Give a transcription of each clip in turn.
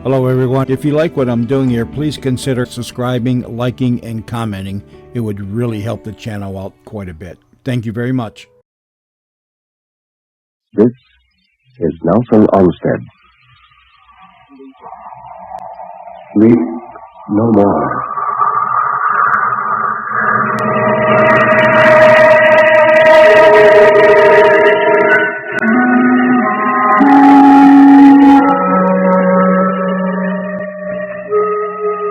Hello everyone. If you like what I'm doing here, please consider subscribing, liking, and commenting. It would really help the channel out quite a bit. Thank you very much. This is Nelson Olmsted. Sleep no more.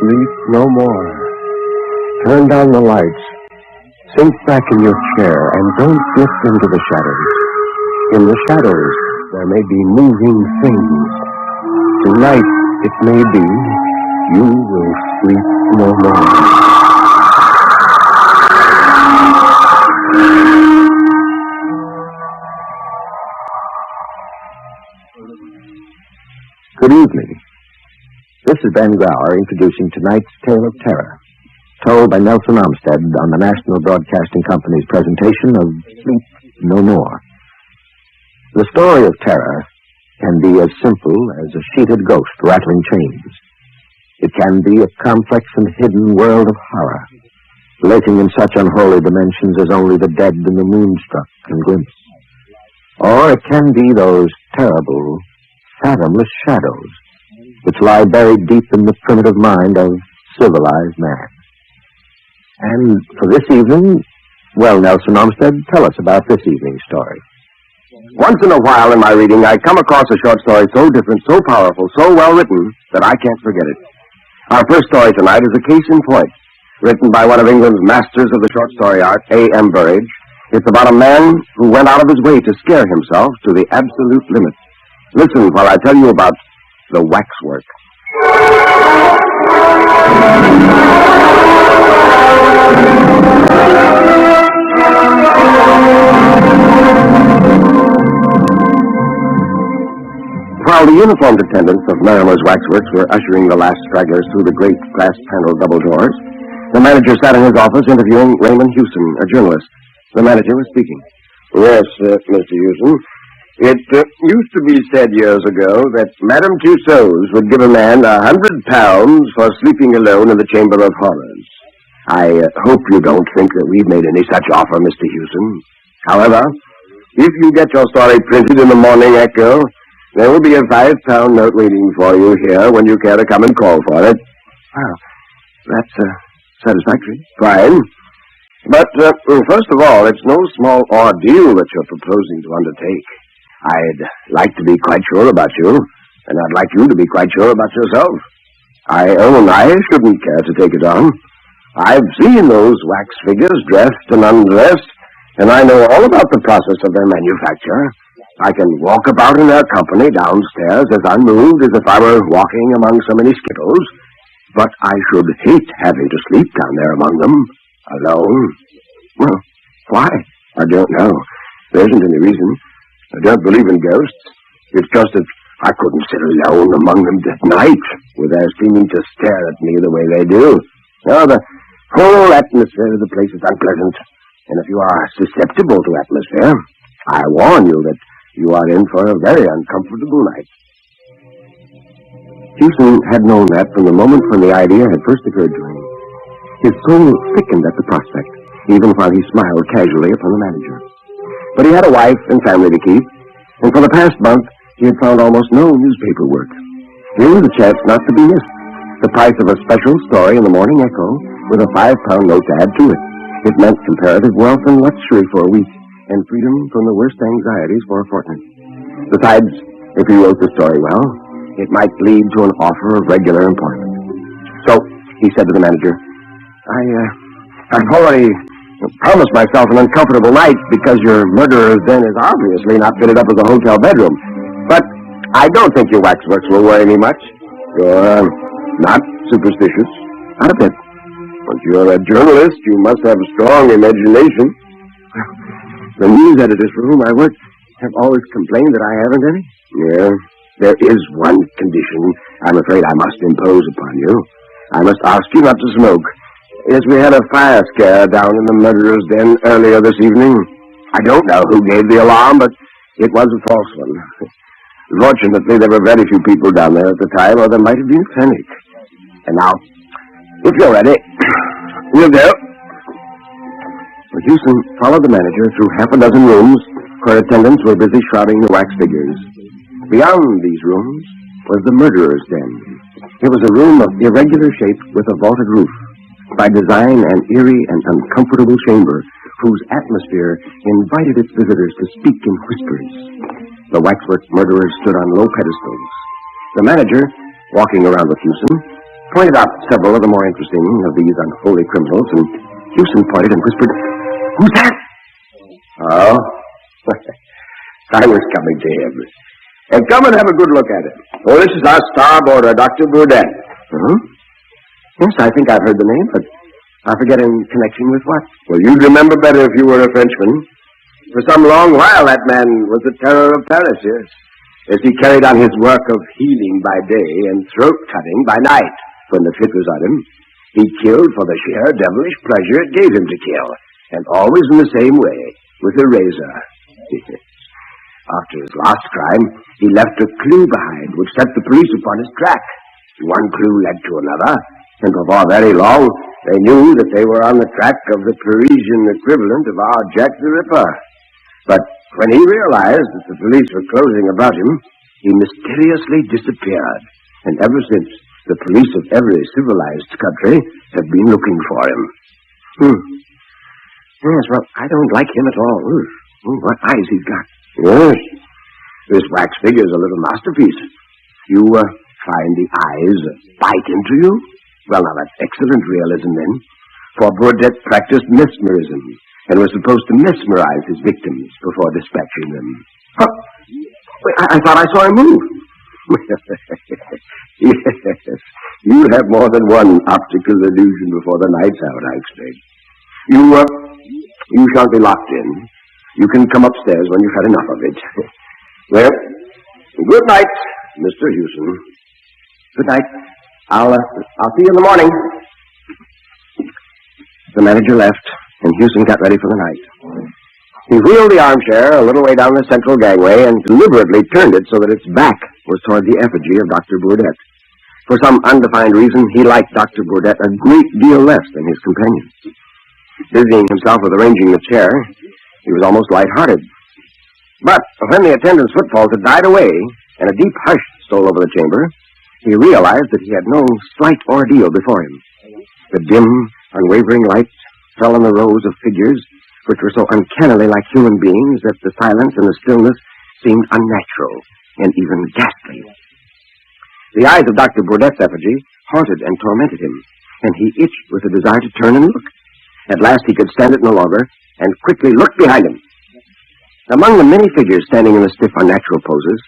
Sleep no more. Turn down the lights. Sink back in your chair and don't drift into the shadows. In the shadows, there may be moving things. Tonight, it may be, you will sleep no more. Good evening. This is Ben Grauer introducing tonight's Tale of Terror, told by Nelson Olmsted on the National Broadcasting Company's presentation of Sleep No More. The story of terror can be as simple as a sheeted ghost rattling chains. It can be a complex and hidden world of horror, lurking in such unholy dimensions as only the dead and the moonstruck can glimpse. Or it can be those terrible, fathomless shadows which lie buried deep in the primitive mind of civilized man. And for this evening, well, Nelson Olmsted, tell us about this evening's story. Once in a while in my reading, I come across a short story so different, so powerful, so well written, that I can't forget it. Our first story tonight is a case in point, written by one of England's masters of the short story art, A.M. Burrage. It's about a man who went out of his way to scare himself to the absolute limit. Listen while I tell you about the Waxwork. While the uniformed attendants of Merrimer's Waxworks were ushering the last stragglers through the great glass-paneled double doors, the manager sat in his office interviewing Raymond Hewson, a journalist. The manager was speaking. Yes, Mr. Hewson. It used to be said years ago that Madame Tussauds would give a man £100 for sleeping alone in the Chamber of Horrors. I hope you don't think that we've made any such offer, Mr. Hewson. However, if you get your story printed in the Morning Echo, there will be a £5 note waiting for you here when you care to come and call for it. Wow, that's satisfactory. Fine. But, first of all, it's no small ordeal that you're proposing to undertake. I'd like to be quite sure about you, and I'd like you to be quite sure about yourself. I own I shouldn't care to take it on. I've seen those wax figures dressed and undressed, and I know all about the process of their manufacture. I can walk about in their company downstairs as unmoved as if I were walking among so many skittles, but I should hate having to sleep down there among them, alone. Well, why? I don't know. There isn't any reason. I don't believe in ghosts. It's just that I couldn't sit alone among them at night with their seeming to stare at me the way they do. No, the whole atmosphere of the place is unpleasant. And if you are susceptible to atmosphere, I warn you that you are in for a very uncomfortable night. Hewson had known that from the moment when the idea had first occurred to him. His soul thickened at the prospect, even while he smiled casually upon the manager. But he had a wife and family to keep, and for the past month, he had found almost no newspaper work. Here was a chance not to be missed. The price of a special story in the Morning Echo with a £5 note to add to it. It meant comparative wealth and luxury for a week, and freedom from the worst anxieties for a fortnight. Besides, if he wrote the story well, it might lead to an offer of regular employment. So, he said to the manager, I've already promised myself an uncomfortable night because your murderer's den is obviously not fitted up as a hotel bedroom. But I don't think your waxworks will worry me much. You're not superstitious. Not a bit. But you're a journalist. You must have a strong imagination. The news editors for whom I work have always complained that I haven't any. Yeah, there is one condition I'm afraid I must impose upon you. I must ask you not to smoke. Yes, we had a fire scare down in the murderer's den earlier this evening. I don't know who gave the alarm, but it was a false one. Fortunately, there were very few people down there at the time, or there might have been panic. And now, if you're ready, we'll go. Houston followed the manager through half a dozen rooms where attendants were busy shrouding the wax figures. Beyond these rooms was the murderer's den. It was a room of irregular shape with a vaulted roof. By design, an eerie and uncomfortable chamber whose atmosphere invited its visitors to speak in whispers. The waxwork murderers stood on low pedestals. The manager, walking around with Houston, pointed out several of the more interesting of these unholy criminals, and Houston pointed and whispered, "Who's that?" "Oh, I was coming to him. And come and have a good look at it. Oh, this is our star boarder, Dr. Burdett." "Huh? Yes, I think I've heard the name, but I forget in connection with what." "Well, you'd remember better if you were a Frenchman. For some long while, that man was the terror of Paris, yes. As he carried on his work of healing by day and throat-cutting by night when the fit was on him. He killed for the sheer devilish pleasure it gave him to kill, and always in the same way, with a razor. After his last crime, he left a clue behind which set the police upon his track. One clue led to another, and before very long, they knew that they were on the track of the Parisian equivalent of our Jack the Ripper. But when he realized that the police were closing about him, he mysteriously disappeared. And ever since, the police of every civilized country have been looking for him." Yes, well, I don't like him at all. What eyes he's got. Yes. This wax figure's a little masterpiece. You find the eyes bite into you? Well, now, that's excellent realism, then. For Burdett practiced mesmerism and was supposed to mesmerize his victims before dispatching them. Huh. Wait, I thought I saw him move. Yes. You have more than one optical illusion before the night's out, I expect. You shan't be locked in. You can come upstairs when you've had enough of it. Well, good night, Mr. Houston. Good night. I'll see you in the morning. The manager left, and Houston got ready for the night. He wheeled the armchair a little way down the central gangway and deliberately turned it so that its back was toward the effigy of Dr. Burdett. For some undefined reason, he liked Dr. Burdett a great deal less than his companions. Busying himself with arranging the chair, he was almost lighthearted. But when the attendant's footfalls had died away and a deep hush stole over the chamber, he realized that he had no slight ordeal before him. The dim, unwavering light fell on the rows of figures which were so uncannily like human beings that the silence and the stillness seemed unnatural and even ghastly. The eyes of Dr. Burdett's effigy haunted and tormented him, and he itched with a desire to turn and look. At last he could stand it no longer, and quickly looked behind him. Among the many figures standing in the stiff, unnatural poses,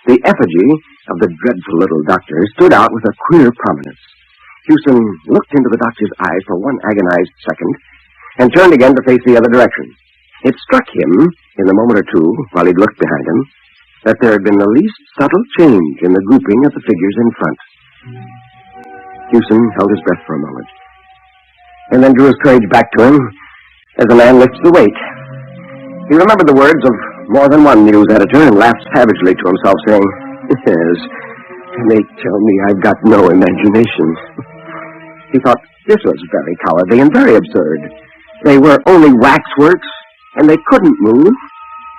the effigy of the dreadful little doctor stood out with a queer prominence. Houston looked into the doctor's eyes for one agonized second, and turned again to face the other direction. It struck him, in a moment or two, while he'd looked behind him, that there had been the least subtle change in the grouping of the figures in front. Houston held his breath for a moment, and then drew his courage back to him as a man lifts the weight. He remembered the words of more than one news editor and laughed savagely to himself, saying, "Yes, they tell me I've got no imagination." He thought this was very cowardly and very absurd. They were only waxworks, and they couldn't move.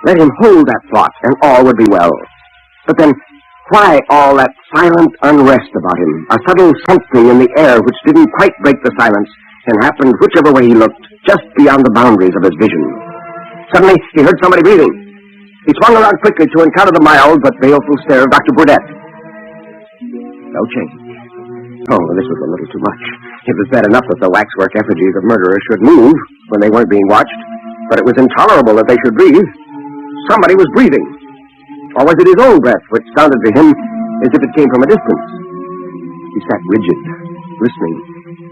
Let him hold that thought, and all would be well. But then, why all that silent unrest about him? A subtle something in the air which didn't quite break the silence and happened whichever way he looked, just beyond the boundaries of his vision. Suddenly, he heard somebody breathing. He swung around quickly to encounter the mild but baleful stare of Dr. Burdett. No change. Oh, this was a little too much. It was bad enough that the waxwork effigies of murderers should move when they weren't being watched, but it was intolerable that they should breathe. Somebody was breathing. Or was it his own breath, which sounded to him as if it came from a distance? He sat rigid, listening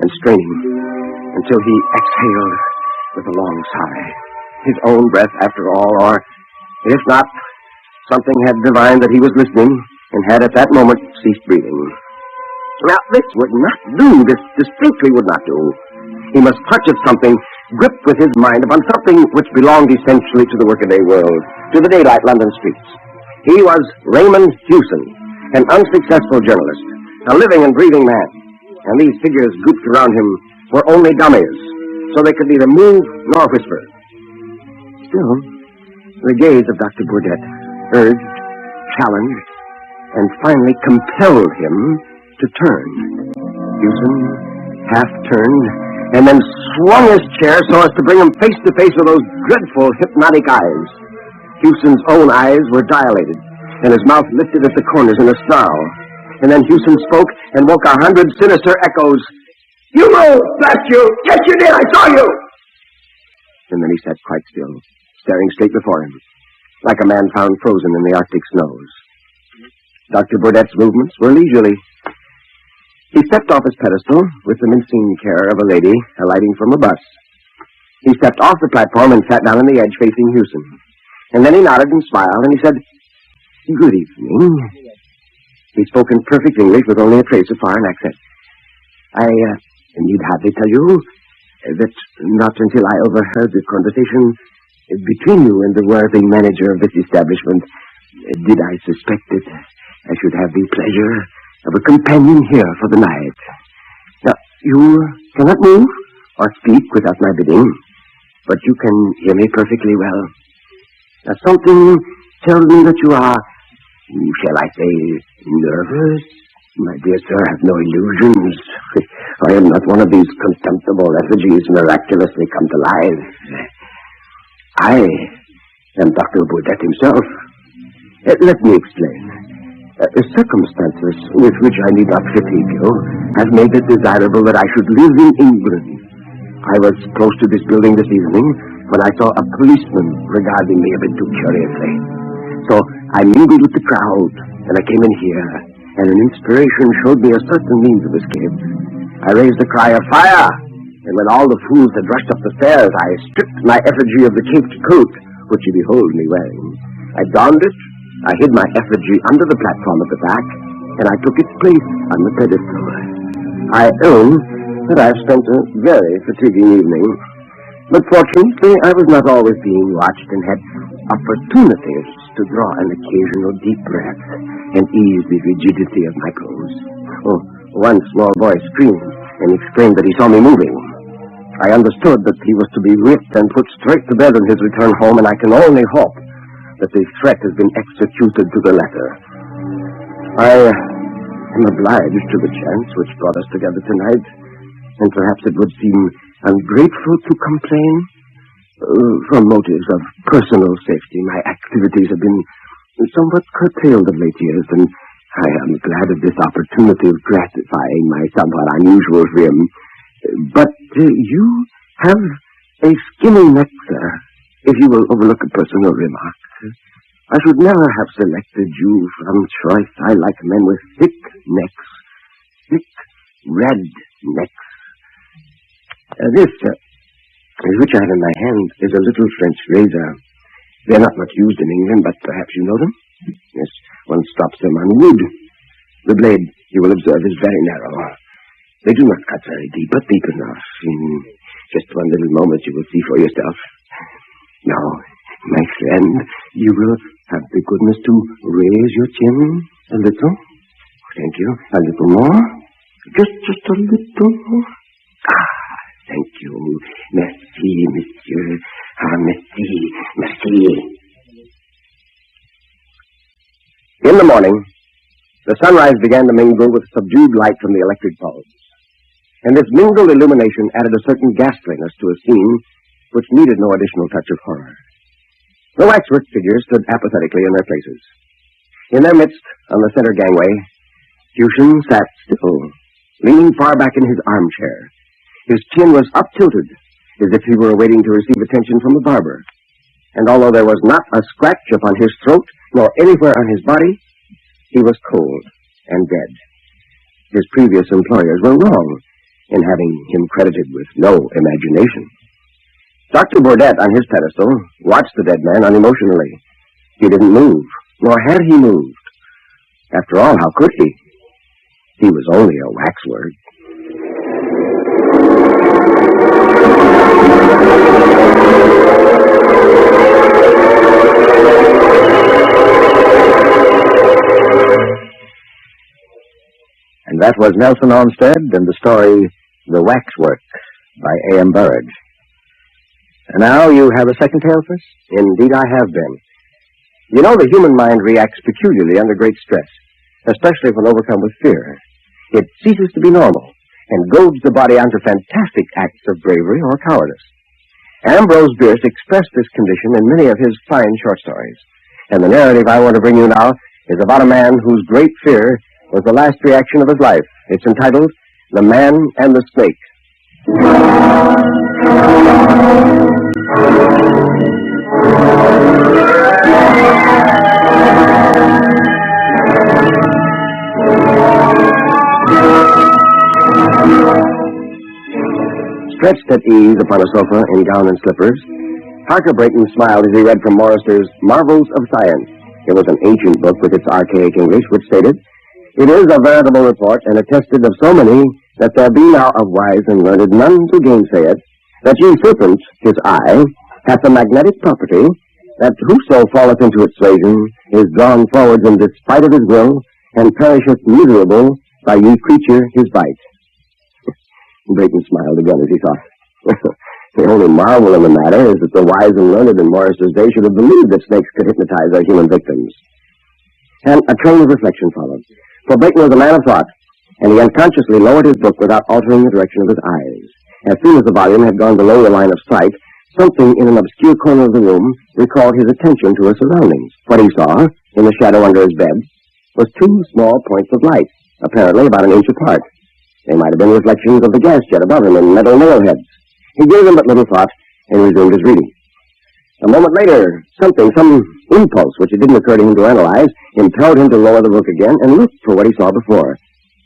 and straining, until he exhaled with a long sigh. His own breath, after all, or, if not, something had divined that he was listening and had at that moment ceased breathing. Now, this would not do. This distinctly would not do. He must clutch at something, grip with his mind upon something which belonged essentially to the workaday world, to the daylight London streets. He was Raymond Hewson, an unsuccessful journalist, a living and breathing man. And these figures grouped around him were only dummies, so they could neither move nor whisper. Still, the gaze of Dr. Burdett urged, challenged, and finally compelled him to turn. Hewson half turned and then swung his chair so as to bring him face to face with those dreadful hypnotic eyes. Hewson's own eyes were dilated, and his mouth lifted at the corners in a snarl. And then Hewson spoke and woke 100 sinister echoes. "You moved, blast you! Yes, you did! I saw you!" And then he sat quite still, staring straight before him, like a man found frozen in the Arctic snows. Dr. Burdett's movements were leisurely. He stepped off his pedestal with the mincing care of a lady alighting from a bus. He stepped off the platform and sat down on the edge facing Hewson. And then he nodded and smiled, and he said, "Good evening." He spoke in perfect English with only a trace of foreign accent. I need hardly tell you that not until I overheard the conversation between you and the worthy manager of this establishment did I suspect that I should have the pleasure of a companion here for the night. Now, you cannot move or speak without my bidding, but you can hear me perfectly well. Now, something tells me that you are, shall I say, nervous? My dear sir, have no illusions. I am not one of these contemptible effigies miraculously come to life. I am Dr. Burdett himself. Let me explain. Circumstances with which I need not fatigue you have made it desirable that I should live in England. I was close to this building this evening when I saw a policeman regarding me a bit too curiously. So I mingled with the crowd, and I came in here, and an inspiration showed me a certain means of escape. I raised a cry of fire, and when all the fools had rushed up the stairs, I stripped my effigy of the caped coat, which you behold me wearing. I donned it, I hid my effigy under the platform at the back, and I took its place on the pedestal. I own that I've spent a very fatiguing evening, but fortunately I was not always being watched and had opportunities to draw an occasional deep breath and ease the rigidity of my pose. Oh, one small boy screamed and exclaimed that he saw me moving. I understood that he was to be whipped and put straight to bed on his return home, and I can only hope that the threat has been executed to the letter. I am obliged to the chance which brought us together tonight, and perhaps it would seem ungrateful to complain. From motives of personal safety, my activities have been somewhat curtailed of late years, and I am glad of this opportunity of gratifying my somewhat unusual whim. But you have a skinny neck, sir, if you will overlook a personal remark. I should never have selected you from choice. I like men with thick necks, thick red necks. This, which I have in my hand, is a little French razor. They're not much used in England, but perhaps you know them? Yes, one stops them on wood. The blade, you will observe, is very narrow. They do not cut very deep, but deep enough. In just one little moment you will see for yourself. Now, my friend, you will have the goodness to raise your chin a little. Thank you. A little more. Just a little more. Thank you. Merci, monsieur. Merci, merci. In the morning, the sunrise began to mingle with subdued light from the electric bulbs. And this mingled illumination added a certain ghastliness to a scene which needed no additional touch of horror. The Waxwork figures stood apathetically in their places. In their midst, on the center gangway, Hewson sat still, leaning far back in his armchair. His chin was up-tilted, as if he were waiting to receive attention from the barber. And although there was not a scratch upon his throat, nor anywhere on his body, he was cold and dead. His previous employers were wrong in having him credited with no imagination. Dr. Burdett, on his pedestal, watched the dead man unemotionally. He didn't move, nor had he moved. After all, how could he? He was only a waxwork. And that was Nelson Olmsted and the story The Waxwork by A.M. Burridge. And now you have a second tale for us? Indeed, I have been. You know, the human mind reacts peculiarly under great stress, especially when overcome with fear. It ceases to be normal and goads the body onto fantastic acts of bravery or cowardice. Ambrose Bierce expressed this condition in many of his fine short stories. And the narrative I want to bring you now is about a man whose great fear was the last reaction of his life. It's entitled The Man and the Snake. Stretched at ease upon a sofa in gown and slippers, Harker Brayton smiled as he read from Morrister's Marvels of Science. It was an ancient book with its archaic English, which stated, "It is a veritable report, and attested of so many, that there be now of wise and learned none to gainsay it, that ye serpent, his eye, hath the magnetic property, that whoso falleth into its swaying is drawn forwards in despite of his will, and perisheth miserable by ye creature his bite." Brayton smiled again as he thought. The only marvel in the matter is that the wise and learned in Morris's day should have believed that snakes could hypnotize their human victims. And a train of reflection followed. For Brayton was a man of thought, and he unconsciously lowered his book without altering the direction of his eyes. As soon as the volume had gone below the line of sight, something in an obscure corner of the room recalled his attention to his surroundings. What he saw, in the shadow under his bed, was two small points of light, apparently about an inch apart. They might have been reflections of the gas jet above him in metal nail heads. He gave them but little thought and resumed his reading. A moment later, some impulse which it didn't occur to him to analyze, impelled him to lower the book again and look for what he saw before.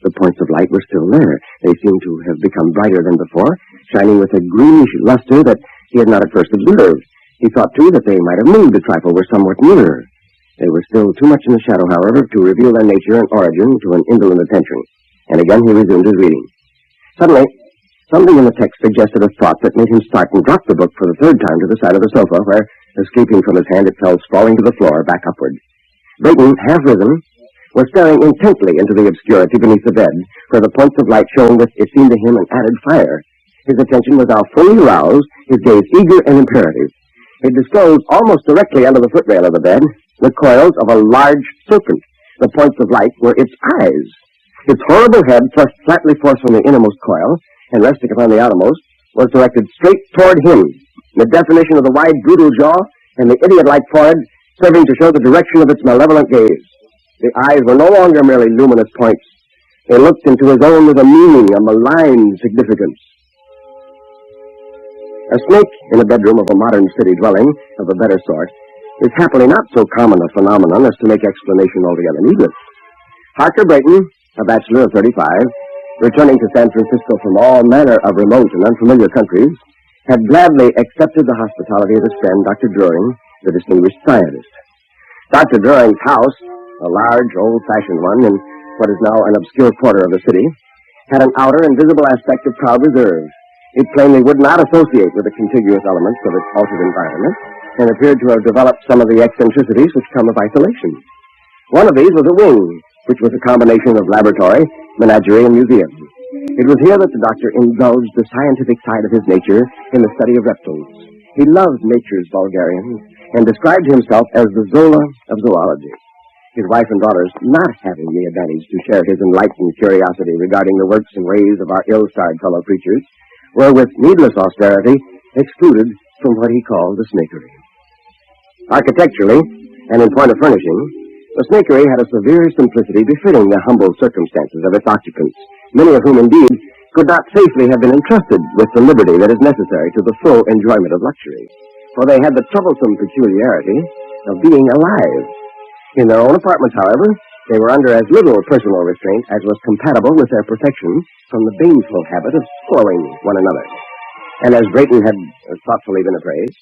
The points of light were still there. They seemed to have become brighter than before, shining with a greenish luster that he had not at first observed. He thought, too, that they might have moved a trifle, were somewhat nearer. They were still too much in the shadow, however, to reveal their nature and origin to an indolent attention. And again he resumed his reading. Suddenly, something in the text suggested a thought that made him start and drop the book for the third time to the side of the sofa, where, escaping from his hand, it fell sprawling to the floor, back upward. Brayton, half risen, was staring intently into the obscurity beneath the bed, where the points of light shone with, it seemed to him, an added fire. His attention was now fully aroused, his gaze eager and imperative. It disclosed, almost directly under the footrail of the bed, the coils of a large serpent. The points of light were its eyes. Its horrible head, thrust flatly forth from the innermost coil, and resting upon the outermost, was directed straight toward him, the definition of the wide, brutal jaw and the idiot-like forehead serving to show the direction of its malevolent gaze. The eyes were no longer merely luminous points. They looked into his own with a meaning, a malign significance. A snake in a bedroom of a modern city dwelling of a better sort is happily not so common a phenomenon as to make explanation altogether needless. Harker Brayton, a bachelor of 35, returning to San Francisco from all manner of remote and unfamiliar countries, had gladly accepted the hospitality of his friend, Dr. Druring, the distinguished scientist. Dr. Druring's house, a large, old-fashioned one in what is now an obscure quarter of the city, had an outer and visible aspect of proud reserve. It plainly would not associate with the contiguous elements of its altered environment, and appeared to have developed some of the eccentricities which come of isolation. One of these was a wing, which was a combination of laboratory, menagerie, and museum. It was here that the doctor indulged the scientific side of his nature in the study of reptiles. He loved nature's vulgarians and described himself as the Zola of zoology. His wife and daughters, not having the advantage to share his enlightened curiosity regarding the works and ways of our ill-starred fellow creatures, were with needless austerity excluded from what he called the snakery. Architecturally, and in point of furnishing, the snakery had a severe simplicity befitting the humble circumstances of its occupants, many of whom, indeed, could not safely have been entrusted with the liberty that is necessary to the full enjoyment of luxury, for they had the troublesome peculiarity of being alive. In their own apartments, however, they were under as little personal restraint as was compatible with their protection from the baneful habit of spoiling one another. And as Brayton had thoughtfully been appraised,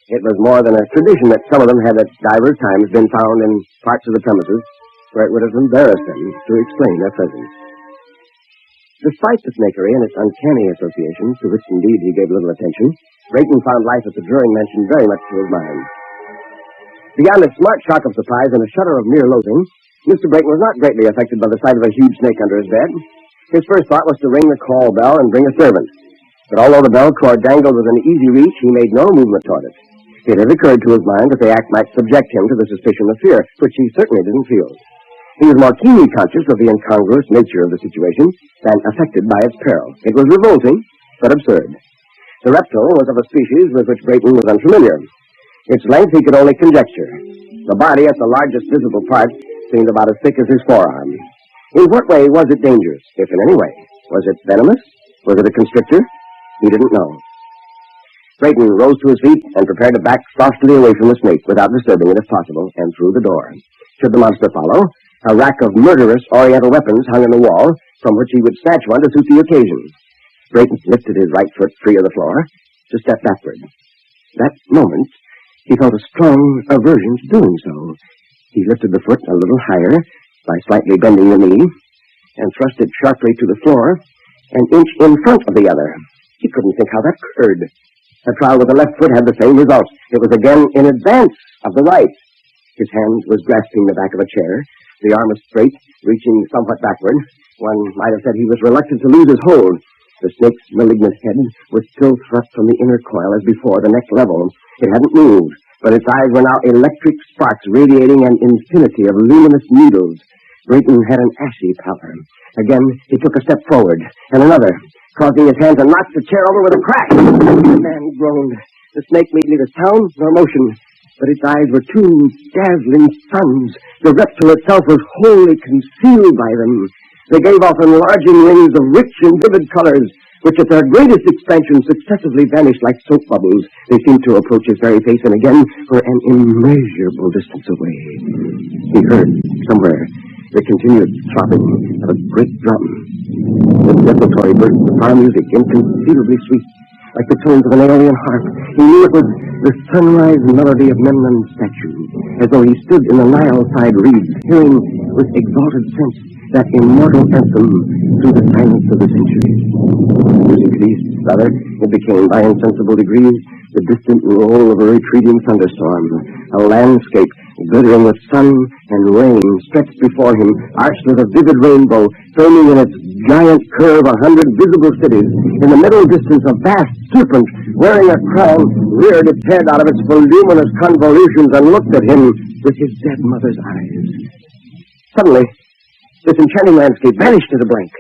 it was more than a tradition that some of them had at divers times been found in parts of the premises where it would have embarrassed them to explain their presence. Despite the snakery and its uncanny associations, to which indeed he gave little attention, Brayton found life at the Druring mansion very much to his mind. Beyond a smart shock of surprise and a shudder of mere loathing, Mr. Brayton was not greatly affected by the sight of a huge snake under his bed. His first thought was to ring the call bell and bring a servant. But although the bell cord dangled within easy reach, he made no movement toward it. It had occurred to his mind that the act might subject him to the suspicion of fear, which he certainly didn't feel. He was more keenly conscious of the incongruous nature of the situation than affected by its peril. It was revolting, but absurd. The reptile was of a species with which Brayton was unfamiliar. Its length he could only conjecture. The body at the largest visible part seemed about as thick as his forearm. In what way was it dangerous, if in any way? Was it venomous? Was it a constrictor? He didn't know. Brayton rose to his feet and prepared to back softly away from the snake without disturbing it if possible, and through the door. Should the monster follow, a rack of murderous Oriental weapons hung on the wall, from which he would snatch one to suit the occasion. Brayton lifted his right foot free of the floor to step backward. That moment, he felt a strong aversion to doing so. He lifted the foot a little higher by slightly bending the knee and thrust it sharply to the floor, an inch in front of the other. He couldn't think how that occurred. A trial with the left foot had the same result. It was again in advance of the right. His hand was grasping the back of a chair. The arm was straight, reaching somewhat backward. One might have said he was reluctant to lose his hold. The snake's malignant head was still thrust from the inner coil as before, the neck level. It hadn't moved, but its eyes were now electric sparks radiating an infinity of luminous needles. Brayton had an ashy pallor. Again, he took a step forward, and another, causing his hand to knock the chair over with a crash. The man groaned. The snake made neither sound nor motion, but its eyes were two dazzling suns. The reptile itself was wholly concealed by them. They gave off enlarging rings of rich and vivid colors, which at their greatest expansion successively vanished like soap bubbles. They seemed to approach his very face, and again were an immeasurable distance away. He heard, somewhere, the continued throbbing of a great drum. The desultory burst of far music, inconceivably sweet, like the tones of an alien harp. He knew it was the sunrise melody of Memnon's statue, as though he stood in the Nile-side reeds, hearing with exalted sense that immortal anthem through the silence of the centuries. Music ceased, rather, it became by insensible degrees the distant roll of a retreating thunderstorm. A landscape glittering with sun and rain stretched before him, arched with a vivid rainbow, framing in its giant curve 100 visible cities. In the middle distance, a vast serpent wearing a crown reared its head out of its voluminous convolutions and looked at him with his dead mother's eyes. Suddenly, this enchanting landscape vanished at a blank.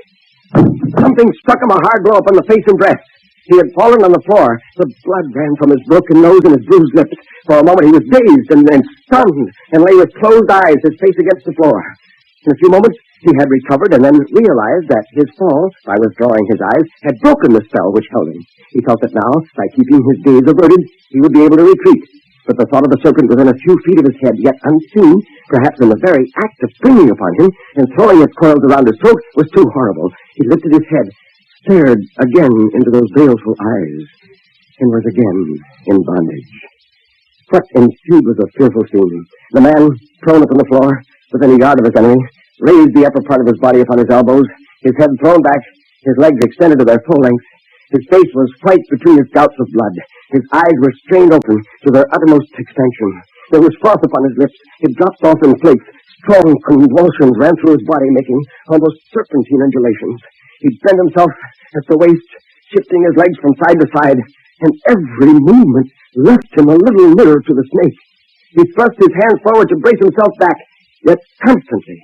Something struck him a hard blow upon the face and breast. He had fallen on the floor. The blood ran from his broken nose and his bruised lips. For a moment he was dazed and stunned and lay with closed eyes, his face against the floor. In a few moments he had recovered and then realized that his fall, by withdrawing his eyes, had broken the spell which held him. He felt that now, by keeping his gaze averted, he would be able to retreat. But the thought of the serpent within a few feet of his head, yet unseen, perhaps in the very act of springing upon him and throwing its coils around his throat, was too horrible. He lifted his head, stared again into those baleful eyes, and was again in bondage. What ensued was a fearful scene. The man, prone upon the floor, within a yard of his enemy, raised the upper part of his body upon his elbows, his head thrown back, his legs extended to their full length. His face was white between his gouts of blood. His eyes were strained open to their uttermost extension. There was froth upon his lips. It dropped off in flakes. Strong convulsions ran through his body, making almost serpentine undulations. He bent himself at the waist, shifting his legs from side to side, and every movement left him a little nearer to the snake. He thrust his hands forward to brace himself back, yet constantly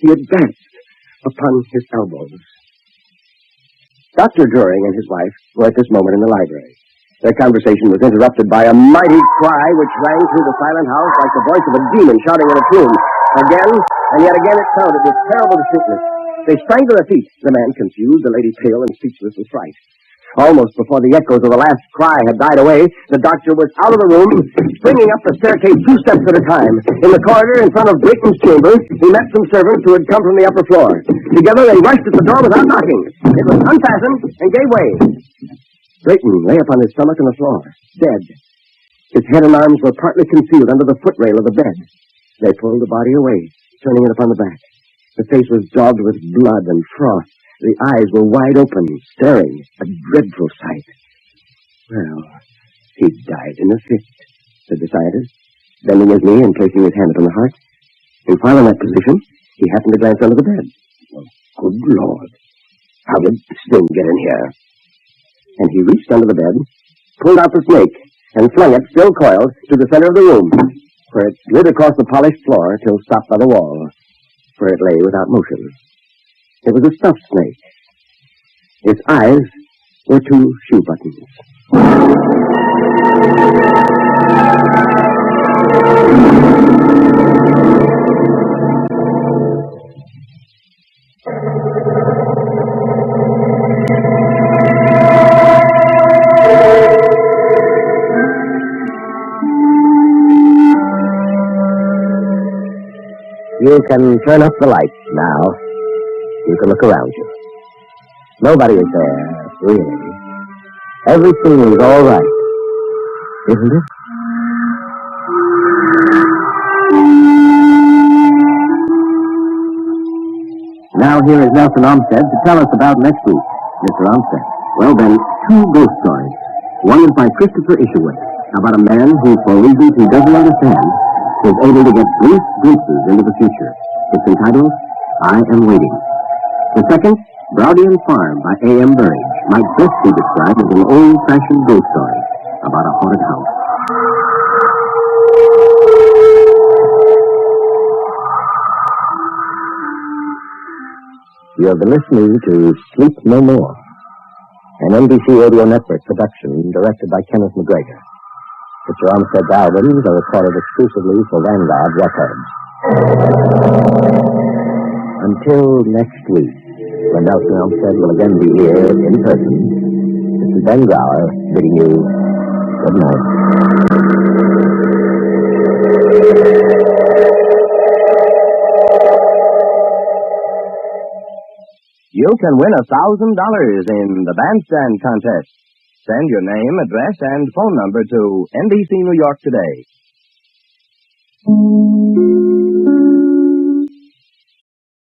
he advanced upon his elbows. Dr. Druring and his wife were at this moment in the library. Their conversation was interrupted by a mighty cry which rang through the silent house like the voice of a demon shouting in a tomb. Again, and yet again it sounded with terrible distinctness. They sprang to their feet, the man confused, the lady pale and speechless with fright. Almost before the echoes of the last cry had died away, the doctor was out of the room, springing up the staircase 2 steps at a time. In the corridor in front of Brayton's chamber, he met some servants who had come from the upper floor. Together they rushed at the door without knocking. It was unfastened and gave way. Brayton lay upon his stomach on the floor, dead. His head and arms were partly concealed under the footrail of the bed. They pulled the body away, turning it upon the back. The face was daubed with blood and froth. The eyes were wide open, staring, a dreadful sight. Well, he died in a fit, said the scientist, bending his knee and placing his hand upon the heart. And while in that position, he happened to glance under the bed. Oh, good Lord. How did Sting get in here? And he reached under the bed, pulled out the snake, and flung it, still coiled, to the center of the room, where it slid across the polished floor till stopped by the wall, where it lay without motion. It was a stuffed snake. Its eyes were two shoe buttons. You can turn up the lights now. You can look around you. Nobody is there, really. Everything is all right, isn't it? Now here is Nelson Olmsted to tell us about next week. Mr. Olmsted. Well then, two ghost stories. One is by Christopher Isherwood, about a man who, for reasons he doesn't understand, is able to get brief glimpses into the future. It's entitled, I Am Waiting. The second, Browdian Farm by A.M. Burridge, might best be described as an old-fashioned ghost story about a haunted house. You have been listening to Sleep No More, an NBC Radio Network production directed by Kenneth McGregor. Mr. Olmsted's albums are recorded exclusively for Vanguard Records. Until next week, when Nelson Olmsted will again be here in person, this is Ben Grauer bidding you good night. You can win $1,000 in the Bandstand contest. Send your name, address, and phone number to NBC New York today.